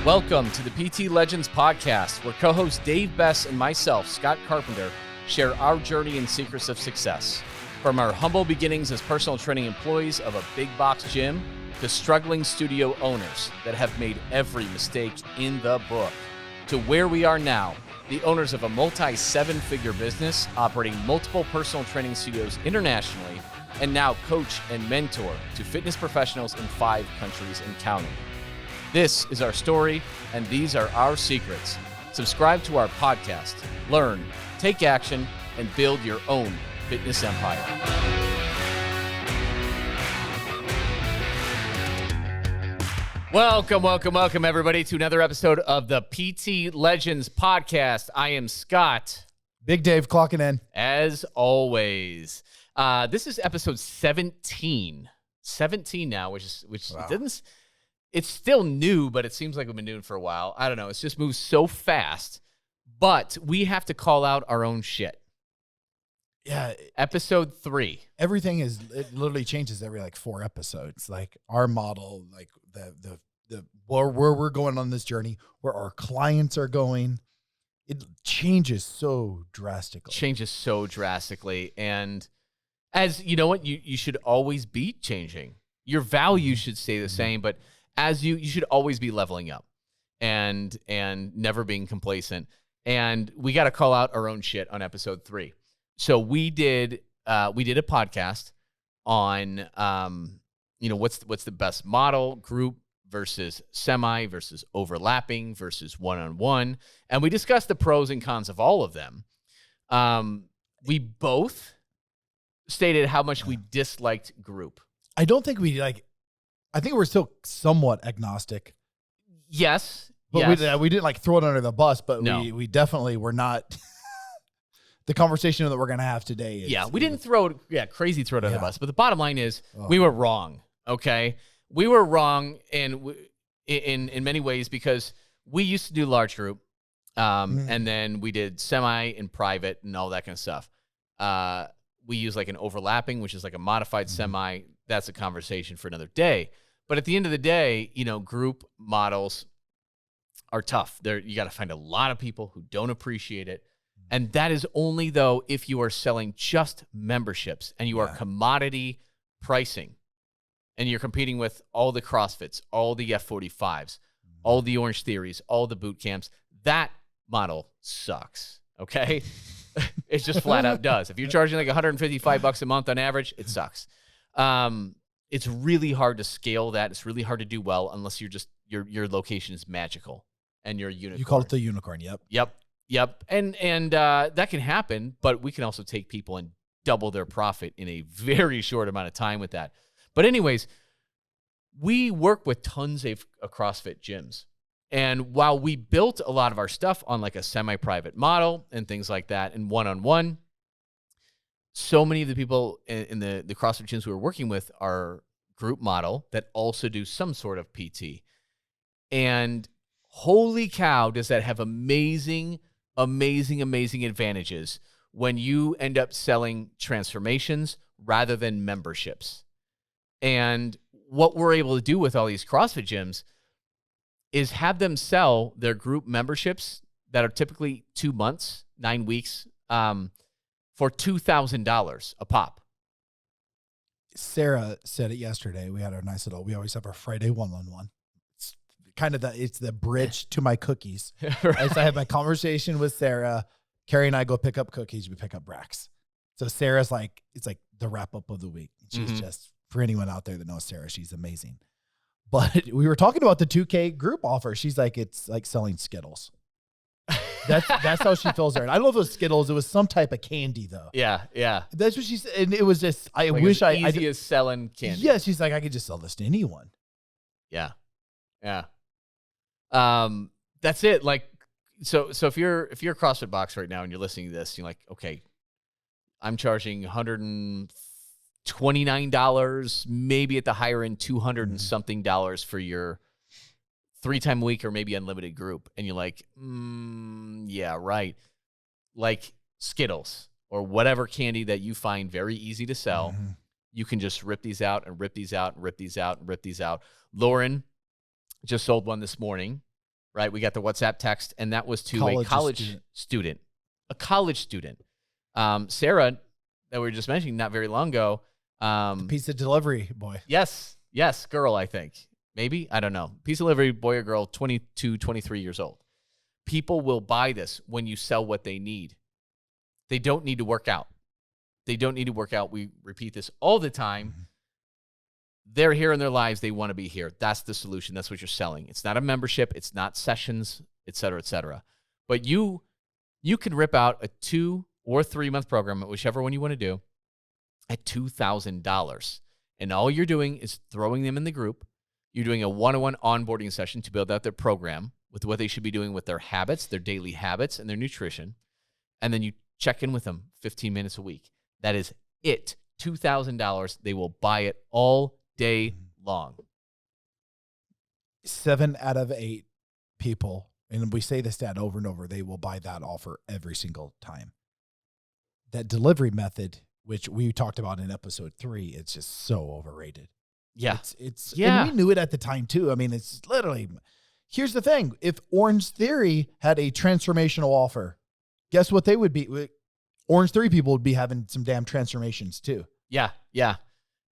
Welcome to the PT Legends podcast, where co-host Dave Bess and myself, Scott Carpenter, share our journey and secrets of success. From our humble beginnings as personal training employees of a big box gym to struggling studio owners that have made every mistake in the book, to where we are now, the owners of a multi-seven-figure business operating multiple personal training studios internationally, and now coach and mentor to fitness professionals in 5 countries and counting. This is our story, and these are our secrets. Subscribe to our podcast, learn, take action, and build your own fitness empire. Welcome, everybody, to another episode of the PT Legends podcast. I am Scott. Big Dave clocking in. As always. This is episode 17. 17 now, which Wow. didn't... It's still new, but it seems like we've been doing it for a while. I don't know. It's just moved so fast. But we have to call out our own shit. Yeah. Episode 3. Everything it literally changes every like 4 episodes. Like our model, like the where we're going on this journey, where our clients are going, it changes so drastically. And as you know what, you should always be changing. Your values should stay the same, but as you should always be leveling up and never being complacent. And we got to call out our own shit on episode 3. So we did a podcast on what's the best model, group versus semi versus overlapping versus one-on-one, and we discussed the pros and cons of all of them. We both stated how much we disliked group. I don't think I think we're still somewhat agnostic. Yes. But we didn't like throw it under the bus, but No. we definitely were not. The conversation that we're going to have today is... we didn't throw it, crazy throw it under the bus, but the bottom line is Oh. we were wrong, okay? We were wrong in many ways because we used to do large group, and then we did semi and private and all that kind of stuff. We use like an overlapping, which is like a modified semi. That's a conversation for another day. But at the end of the day, group models are tough. You got to find a lot of people who don't appreciate it. And that is only, though, if you are selling just memberships and you are commodity pricing and you're competing with all the CrossFits, all the F45s, all the Orange Theories, all the boot camps. That model sucks, okay? It just flat out does. If you're charging like $155 a month on average, it sucks. It's really hard to scale that. It's really hard to do well unless your location is magical and you're a unicorn. You call it the unicorn, yep. Yep. And that can happen, but we can also take people and double their profit in a very short amount of time with that. But anyways, we work with tons of CrossFit gyms. And while we built a lot of our stuff on like a semi-private model and things like that and one-on-one, so many of the people in the CrossFit gyms we were working with are group model that also do some sort of PT. And holy cow, does that have amazing advantages when you end up selling transformations rather than memberships. And what we're able to do with all these CrossFit gyms is have them sell their group memberships that are typically 2 months, 9 weeks, for $2,000 a pop. Sarah said it yesterday. We had our we always have our Friday one-on-one. It's kind of it's the bridge to my cookies. As I have my conversation with Sarah, Carrie and I go pick up cookies. We pick up Brax. So Sarah's like, it's like the wrap up of the week. She's just, for anyone out there that knows Sarah, she's amazing. But we were talking about the 2K group offer. She's like, it's like selling Skittles. That's how she feels there. And I don't know if it was Skittles. It was some type of candy, though. Yeah. That's what she said. And it was just, I like wish easy as selling candy. Yeah, she's like, I could just sell this to anyone. Yeah. That's it. Like, so if you're a CrossFit box right now and you're listening to this, you're like, okay, I'm charging $129, maybe at the higher end, $200 and something dollars for your 3 time a week or maybe unlimited group. And you're like, yeah, right. Like Skittles or whatever candy that you find very easy to sell. You can just rip these out and rip these out and rip these out and rip these out. Lauren just sold one this morning right? We got the WhatsApp text, and that was to a College college student. A college student. Sarah, that we were just mentioning not very long ago. Pizza delivery boy. Yes, girl, I think. Maybe, I don't know. Pizza delivery boy or girl, 22, 23 years old. People will buy this when you sell what they need. They don't need to work out. They don't need to work out. We repeat this all the time. Mm-hmm. They're here in their lives. They want to be here. That's the solution. That's what you're selling. It's not a membership. It's not sessions, et cetera, et cetera. But you can rip out a 2 or 3 month program, whichever one you want to do, at $2,000. And all you're doing is throwing them in the group. You're doing a one-on-one onboarding session to build out their program with what they should be doing with their habits, their daily habits, and their nutrition. And then you check in with them 15 minutes a week. That is it. $2,000. They will buy it all day long. 7 out of 8 people, and we say this stat over and over, they will buy that offer every single time. That delivery method, which we talked about in episode 3, it's just so overrated. Yeah. It's yeah. And we knew it at the time too. I mean, it's literally, here's the thing. If Orange Theory had a transformational offer, guess what they would be? Orange Theory people would be having some damn transformations too. Yeah. Yeah.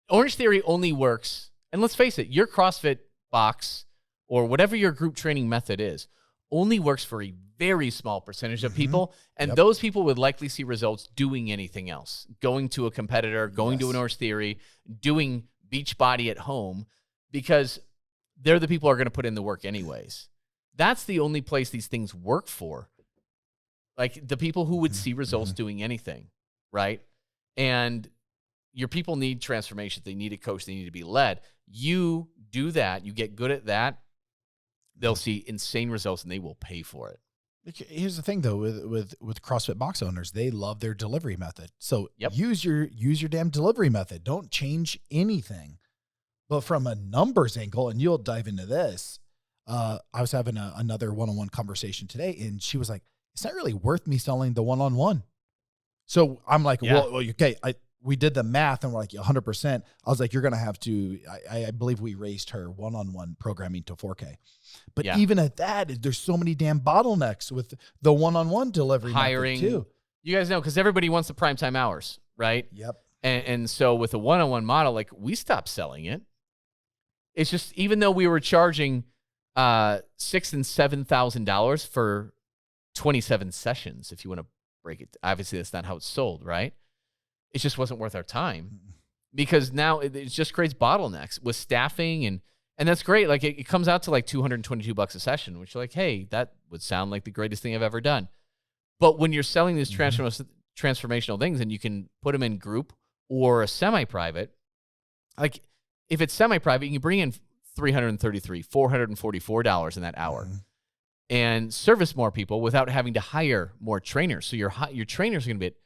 Orange Theory only works, and let's face it, your CrossFit box or whatever your group training method is only works for a very small percentage of people, and those people would likely see results doing anything else, going to a competitor, going to an Orange Theory, doing Beachbody at home, because they're the people who are going to put in the work anyways. That's the only place these things work for. Like the people who would see results doing anything, right? And your people need transformation. They need a coach. They need to be led. You do that. You get good at that. They'll see insane results, and they will pay for it. Here's the thing, though, with CrossFit box owners, they love their delivery method. So use your damn delivery method. Don't change anything. But from a numbers angle, and you'll dive into this, I was having another one-on-one conversation today, and she was like, "It's not really worth me selling the one-on-one." So I'm like, "Well, okay." We did the math, and we're like 100%. I was like, "You're going to have to." I believe we raised her one-on-one programming to 4K. But even at that, there's so many damn bottlenecks with the one-on-one delivery hiring method too. You guys know, because everybody wants the primetime hours, right? Yep. And so with a one-on-one model, like we stopped selling it. It's just, even though we were charging $6,000 and $7,000 for 27 sessions, if you want to break it, obviously that's not how it's sold, right? It just wasn't worth our time, because now it just creates bottlenecks with staffing, and that's great. Like it comes out to like $222 a session, which you're like, hey, that would sound like the greatest thing I've ever done. But when you're selling these transformational things, and you can put them in group or a semi-private, like if it's semi-private, you can bring in $444 in that hour and service more people without having to hire more trainers. So your trainers are going to get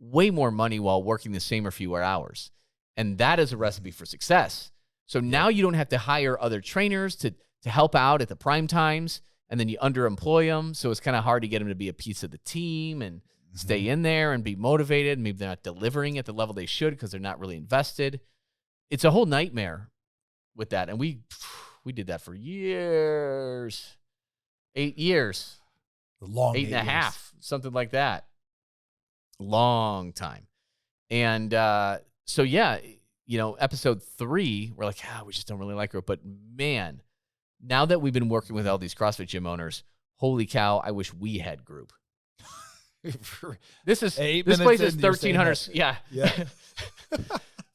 way more money while working the same or fewer hours. And that is a recipe for success. So now you don't have to hire other trainers to help out at the prime times, and then you underemploy them. So it's kind of hard to get them to be a piece of the team and stay in there and be motivated. Maybe they're not delivering at the level they should because they're not really invested. It's a whole nightmare with that. And we did that for years. 8 years. Long 8 and a half, something like that. Long time. And so, episode 3, we're like, we just don't really like her. But man, now that we've been working with all these CrossFit gym owners, holy cow, I wish we had group. This place is 1,300. Yeah.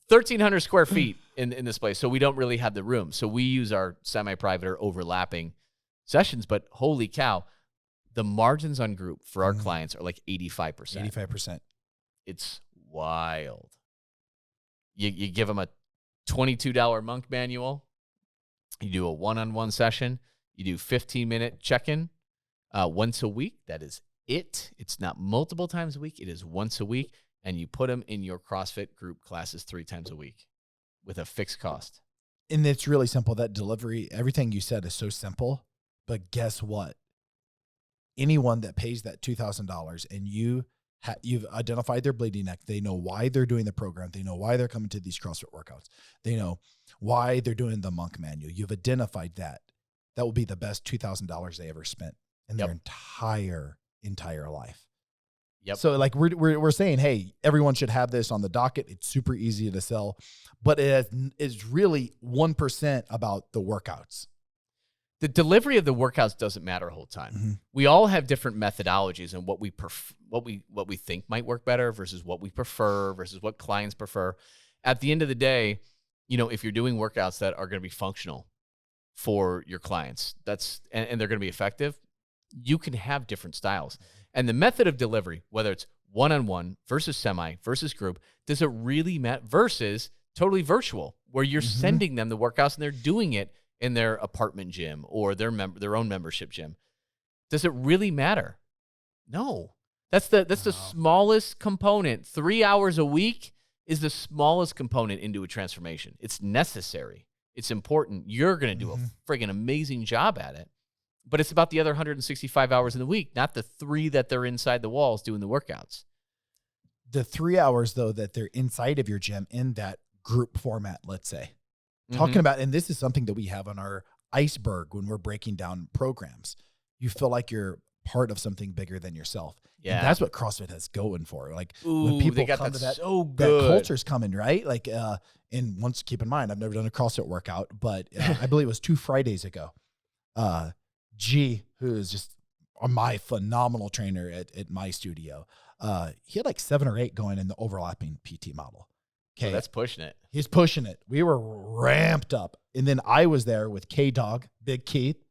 1,300 square feet in this place. So we don't really have the room. So we use our semi-private or overlapping sessions. But holy cow, the margins on group for our clients are like 85%. 85%. It's wild. You give them a $22 monk manual. You do a one-on-one session. You do 15-minute check-in once a week. That is it. It's not multiple times a week. It is once a week. And you put them in your CrossFit group classes 3 times a week with a fixed cost. And it's really simple. That delivery, everything you said is so simple. But guess what? Anyone that pays that $2,000 and you've identified their bleeding neck, they know why they're doing the program. They know why they're coming to these CrossFit workouts. They know why they're doing the monk manual. You've identified that. that will be the best $2,000 they ever spent in their entire life. Yep. So like we're saying, hey, everyone should have this on the docket. It's super easy to sell, but it is really 1% about the workouts. The delivery of the workouts doesn't matter the whole time. Mm-hmm. We all have different methodologies and what we think might work better versus what we prefer versus what clients prefer. At the end of the day, if you're doing workouts that are going to be functional for your clients, and they're going to be effective, you can have different styles. And the method of delivery, whether it's one-on-one versus semi versus group, does it really matter versus totally virtual, where you're sending them the workouts and they're doing it in their apartment gym or their own membership gym? Does it really matter? No. That's the smallest component. 3 hours a week is the smallest component into a transformation. It's necessary. It's important. You're going to do a friggin' amazing job at it. But it's about the other 165 hours in the week, not the 3 that they're inside the walls doing the workouts. The 3 hours, though, that they're inside of your gym in that group format, let's say. Talking about, and this is something that we have on our iceberg when we're breaking down programs. You feel like you're part of something bigger than yourself. Yeah. And that's what CrossFit has going for. Like they when people got come to that, so that good. culture's coming, right? Like, and once, keep in mind, I've never done a CrossFit workout, but I believe it was 2 Fridays ago. G, who is just my phenomenal trainer at my studio, he had like 7 or 8 going in the overlapping PT model. Okay, that's pushing it. He's pushing it. We were ramped up. And then I was there with K-Dog, Big Keith,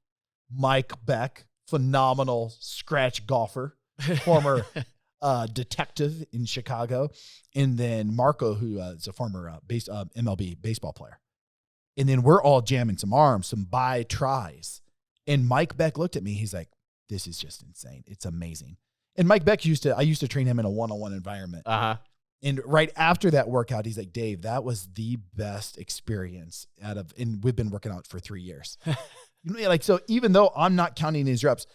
Mike Beck, phenomenal scratch golfer, former detective in Chicago, and then Marco, who is a former MLB baseball player. And then we're all jamming some arms, some bi tries. And Mike Beck looked at me. He's like, this is just insane. It's amazing. And Mike Beck I used to train him in a one-on-one environment. And right after that workout, he's like, Dave, that was the best experience and we've been working out for 3 years. Like, so even though I'm not counting his reps,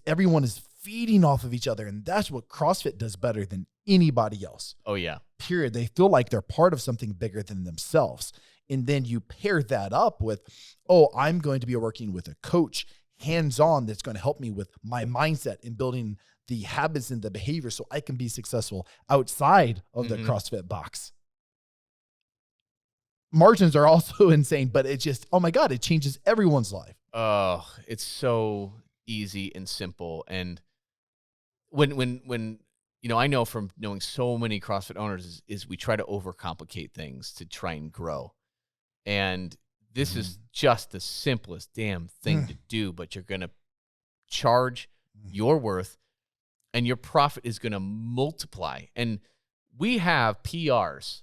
everyone is feeding off of each other. And that's what CrossFit does better than anybody else. Oh yeah. Period. They feel like they're part of something bigger than themselves. And then you pair that up with, I'm going to be working with a coach hands-on that's going to help me with my mindset and building the habits and the behavior so I can be successful outside of the CrossFit box. Margins are also insane, but it just, oh my God, it changes everyone's life. Oh, it's so easy and simple. And when I know from knowing so many CrossFit owners is we try to overcomplicate things to try and grow. And this is just the simplest damn thing to do, but you're going to charge your worth and your profit is going to multiply. And we have PRs.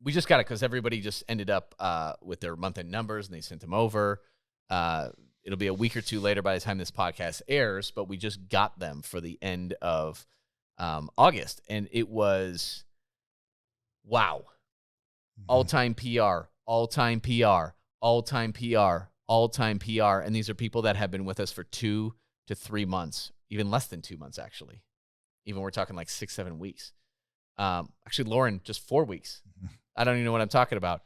We just got it because everybody just ended up with their month-end numbers and they sent them over. It'll be a week or 2 later by the time this podcast airs, but we just got them for the end of August. And it was, wow. All-time PR, all-time PR, all-time PR, all-time PR. And these are people that have been with us for 2 to 3 months, even less than 2 months, actually. Even we're talking like 6-7 weeks. Actually, Lauren, just 4 weeks. I don't even know what I'm talking about.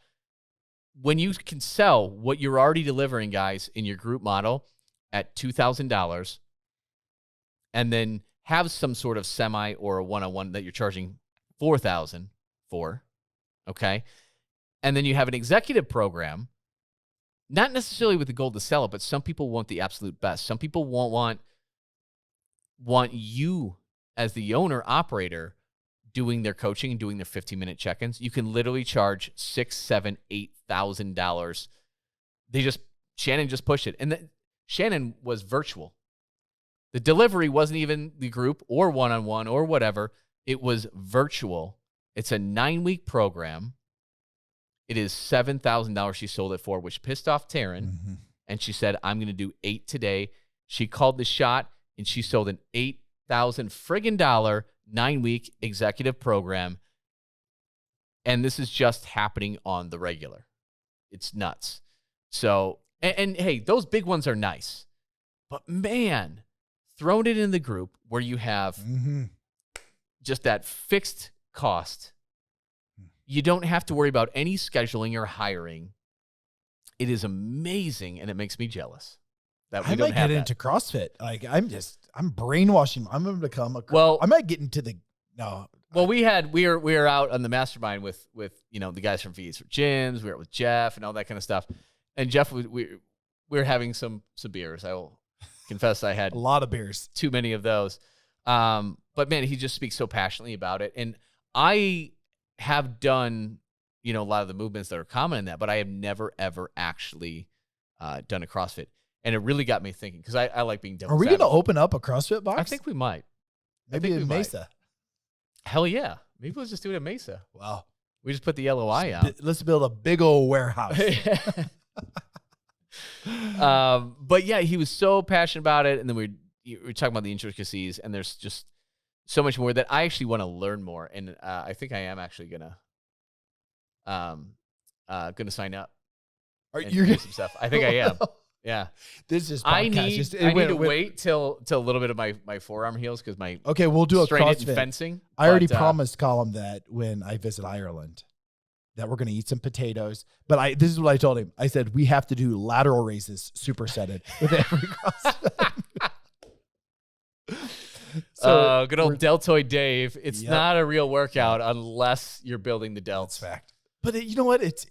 When you can sell what you're already delivering, guys, in your group model at $2,000 and then have some sort of semi or a one-on-one that you're charging $4,000 for, okay? And then you have an executive program, not necessarily with the goal to sell it, but some people want the absolute best. Some people want you as the owner operator doing their coaching and doing their 15-minute check-ins. You can literally charge $6,000, $7,000, $8,000. Shannon just pushed it. And Shannon was virtual. The delivery wasn't even the group or one-on-one or whatever. It was virtual. It's a 9-week program. It is $7,000 she sold it for, which pissed off Taryn. And she said, I'm going to do 8 today. She called the shot and she sold an $8,000 friggin' 9-week executive program. And this is just happening on the regular. It's nuts. So, and hey, those big ones are nice. But man, throwing it in the group where you have just that fixed cost, you don't have to worry about any scheduling or hiring. it is amazing, and it makes me jealous that we I don't might have get that. into CrossFit. Like I'm brainwashing. I'm going to become a. Well, I might get into the no. Well, we were out on the mastermind with the guys from VAs for Gyms. We were with Jeff and all that kind of stuff. And Jeff, we were having some beers. I will confess I had A lot of beers. too many of those. But man, he just speaks so passionately about it. And I have done, a lot of the movements that are common in that, but I have never, ever actually done a CrossFit. And it really got me thinking, because I like being devil's Are we going to advocate. open up a CrossFit box? I think we might. Maybe think in we might. Mesa. Hell yeah. Maybe let's just do it at Mesa. Wow. We just put the LOI out. Let's build a big old warehouse. But yeah, he was so passionate about it. And then we were talking about the intricacies, and there's just so much more that I actually want to learn more. And I think I am actually gonna sign up. And You're do some stuff. I think I am. Yeah. This is. I podcast. need Just- to wait. wait till a little bit of my forearm heals, because my Okay, we'll do a strained it in CrossFit. fencing. I already but, promised Colin that when I visit Ireland, that we're going to eat some potatoes. But this is what I told him. I said we have to do lateral raises supersetted with every CrossFit. Good old deltoid Dave. It's Yep. not a real workout unless you're building the delts. fact. But you know what? It's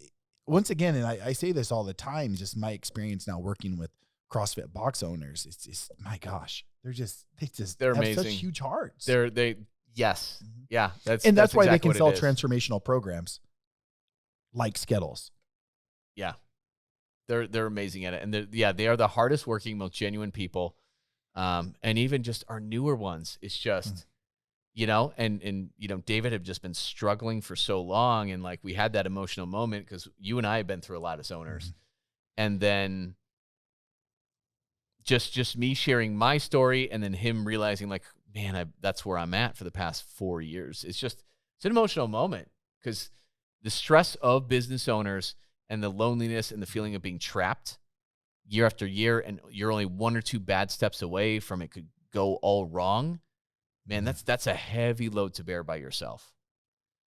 once again, and I say this all the time. Just my experience now working with CrossFit box owners. It's my gosh, they're They're have amazing. such huge hearts. Yes. Mhm. Yeah. That's why they exactly can what sell it is. transformational programs like Skittles. Yeah. They're amazing at it. And they are the hardest working, most genuine people. And even just our newer ones, it's just, and David had just been struggling for so long. And like, we had that emotional moment because you and I have been through a lot as owners. Mhm. And then just me sharing my story, and then him realizing like, man, that's where I'm at for the past 4 years. It's an emotional moment, because the stress of business owners and the loneliness and the feeling of being trapped year after year, and you're only one or two bad steps away from it could go all wrong. Man, that's a heavy load to bear by yourself.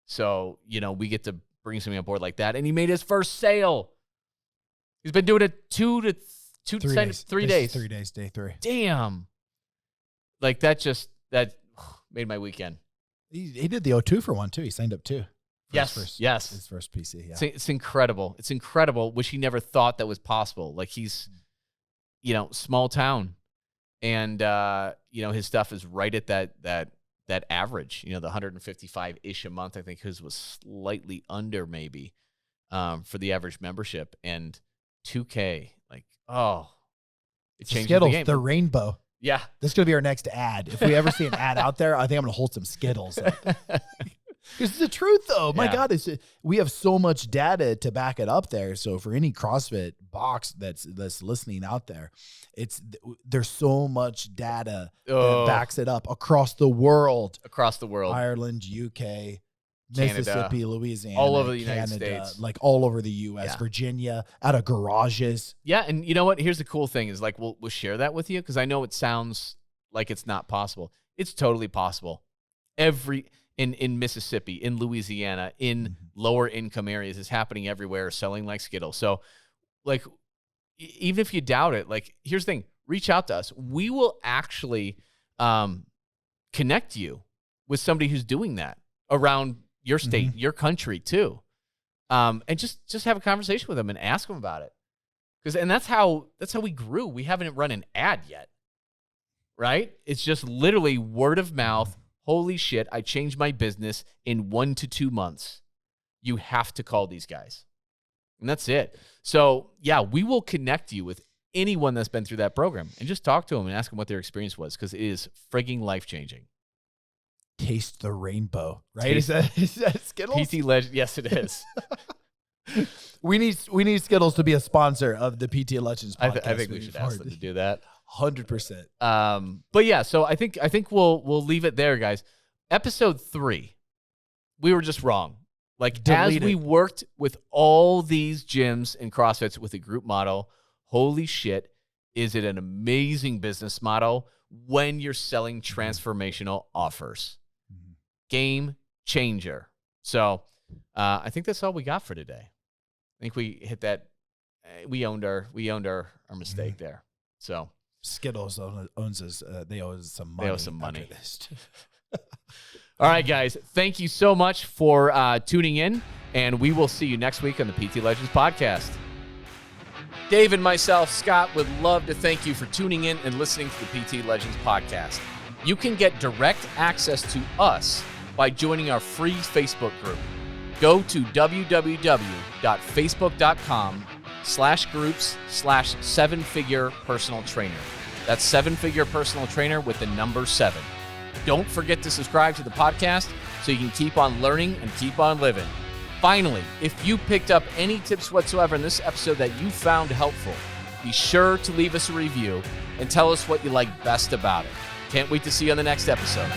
So, we get to bring something on board like that. And he made his first sale. He's been doing it 3 days. 3 days. 3 days, day 3. Damn. Like that made my weekend. He did the O2 for one too. He signed up too. Yes. His first PC. Yeah. It's incredible. It's incredible, which he never thought that was possible. Like he's, small town, and his stuff is right at that average. The 155-ish a month. I think his was slightly under maybe for the average membership, and $2K. Like, it changes Skittles, the game. the rainbow. Yeah. This is gonna be our next ad. If we ever see an ad out there, I think I'm gonna hold some Skittles. It's the truth, though. My Yeah. God, we have so much data to back it up there. So for any CrossFit box that's listening out there, there's so much data that backs it up across the world. Across the world. Ireland, UK, Canada, Mississippi, Louisiana, all over the United Canada, States. like all over the U.S., Yeah. Virginia, out of garages. Yeah, and you know what? Here's the cool thing is like we'll share that with you, because I know it sounds like it's not possible. It's totally possible. In Mississippi, in Louisiana, in lower income areas, it's happening everywhere, selling like Skittles. So like even if you doubt it, like here's the thing, reach out to us. We will actually connect you with somebody who's doing that around your state, your country too. And just have a conversation with them and ask them about it. And that's how we grew. We haven't run an ad yet, right? It's just literally word of mouth. Holy shit, I changed my business in 1 to 2 months. You have to call these guys. And that's it. So yeah, we will connect you with anyone that's been through that program, and just talk to them and ask them what their experience was, because it is frigging life-changing. Taste the rainbow, right? Is that Skittles? PT Legend, yes, it is. We need Skittles to be a sponsor of the PT Legends podcast. I think we should ask them to do that. 100%. But yeah, so I think we'll leave it there, guys. Episode 3, we were just wrong. Like as we worked with all these gyms and CrossFits with a group model, holy shit, is it an amazing business model when you're selling transformational offers. Game changer. So I think that's all we got for today. I think we hit that we owned our mistake there. So Skittles owns us. They owe us some money. They owe some money. after this. All right, guys. Thank you so much for tuning in, and we will see you next week on the PT Legends podcast. Dave and myself, Scott, would love to thank you for tuning in and listening to the PT Legends podcast. You can get direct access to us by joining our free Facebook group. Go to www.facebook.com/groups/7-figure personal trainer. That's 7-figure personal trainer with the number 7. Don't forget to subscribe to the podcast so you can keep on learning and keep on living. Finally, if you picked up any tips whatsoever in this episode that you found helpful, be sure to leave us a review and tell us what you like best about it. Can't wait to see you on the next episode.